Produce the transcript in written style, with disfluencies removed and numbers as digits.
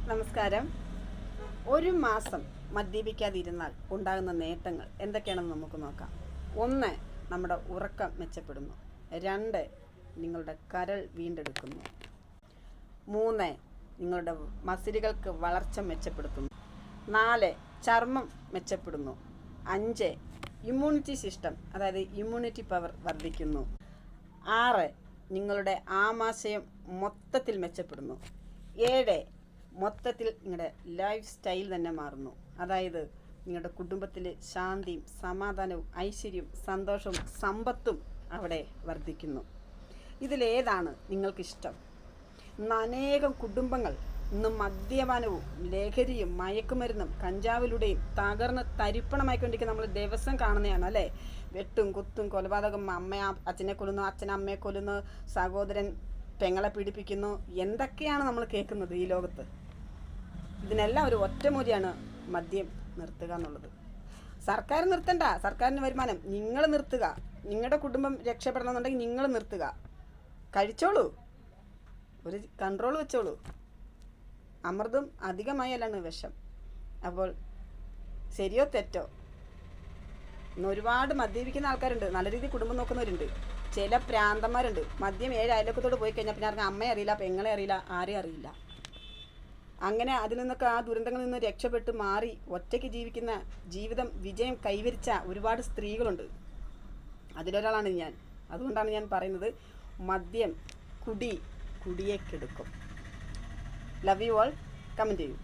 നമസ്കാരം. ഒരു മാസം മദ്യപിക്കാതിരുന്നാൽ ഉണ്ടാകുന്ന നേട്ടങ്ങൾ എന്തൊക്കെയാണെന്ന് നമുക്ക് നോക്കാം. 1. നമ്മുടെ ഉറക്കം മെച്ചപ്പെടുന്നു. 2. നിങ്ങളുടെ കരൾ വീണ്ടെടുക്കുന്നു. 3. നിങ്ങളുടെ മസിലുകൾക്ക് വളർച്ച മെച്ചപ്പെടുത്തുന്നു. 4. ചർമ്മം മെച്ചപ്പെടുന്നു. 5. ഇമ്മ്യൂണിറ്റി സിസ്റ്റം, അതായത് ഇമ്മ്യൂണിറ്റി പവർ വർദ്ധിക്കുന്നു. 6. നിങ്ങളുടെ ആമാശയം മൊത്തത്തിൽ മെച്ചപ്പെടുന്നു. 7. മൊത്തത്തിൽ നിങ്ങളുടെ ലൈഫ് സ്റ്റൈൽ തന്നെ മാറുന്നു. അതായത് നിങ്ങളുടെ കുടുംബത്തിൽ ശാന്തിയും സമാധാനവും ഐശ്വര്യവും സന്തോഷവും സമ്പത്തും അവിടെ വർദ്ധിക്കുന്നു. ഇതിലേതാണ് നിങ്ങൾക്കിഷ്ടം? ഇന്ന് അനേകം കുടുംബങ്ങൾ ഇന്ന് മദ്യപാനവും ലഹരിയും മയക്കുമരുന്നും കഞ്ചാവിലൂടെയും തകർന്ന് തരിപ്പണമായിക്കൊണ്ടിരിക്കുന്ന നമ്മൾ ദിവസം കാണുന്നതാണ് അല്ലേ? വെട്ടും കുത്തും കൊലപാതകം, അച്ഛനെ കൊല്ലുന്നു, അച്ഛൻ അമ്മയെ കൊല്ലുന്നു, സഹോദരൻ പെങ്ങളെ പീഡിപ്പിക്കുന്നു. എന്തൊക്കെയാണ് നമ്മൾ കേൾക്കുന്നത് ഈ ലോകത്ത്? ഇതിനെല്ലാം ഒരു ഒറ്റമൂലിയാണ് മദ്യം നിർത്തുക എന്നുള്ളത്. സർക്കാർ നിർത്തണ്ട, സർക്കാരിന് വരുമാനം, നിങ്ങൾ നിർത്തുക. നിങ്ങളുടെ കുടുംബം രക്ഷപ്പെടണമെന്നുണ്ടെങ്കിൽ നിങ്ങൾ നിർത്തുക. കഴിച്ചോളൂ, ഒരു കൺട്രോൾ വെച്ചോളൂ. അമൃതും അധികമായാലാണ് വിഷം. അപ്പോൾ ശരിയോ തെറ്റോ? ഇന്ന് ഒരുപാട് മദ്യപിക്കുന്ന ആൾക്കാരുണ്ട്, നല്ല രീതിയിൽ കുടുംബം നോക്കുന്നവരുണ്ട്. ചില പ്രാന്തന്മാരുണ്ട്, മദ്യം 7 അയൽവക്കത്തോട് പോയി കഴിഞ്ഞാൽ പിന്നെ ആർക്കും അമ്മയെ അറിയില്ല, പെങ്ങളെ അറിയില്ല, ആരെയും അറിയില്ല. അങ്ങനെ അതിൽ നിന്നൊക്കെ ആ ദുരന്തങ്ങളിൽ നിന്ന് രക്ഷപ്പെട്ട് മാറി ഒറ്റയ്ക്ക് ജീവിക്കുന്ന ജീവിതം വിജയം കൈവരിച്ച ഒരുപാട് സ്ത്രീകളുണ്ട്. അതിലൊരാളാണ് ഞാൻ. അതുകൊണ്ടാണ് ഞാൻ പറയുന്നത്, മദ്യം കുടിയെ കെടുക്കും. Love you all. കമൻറ്റ് ചെയ്യൂ.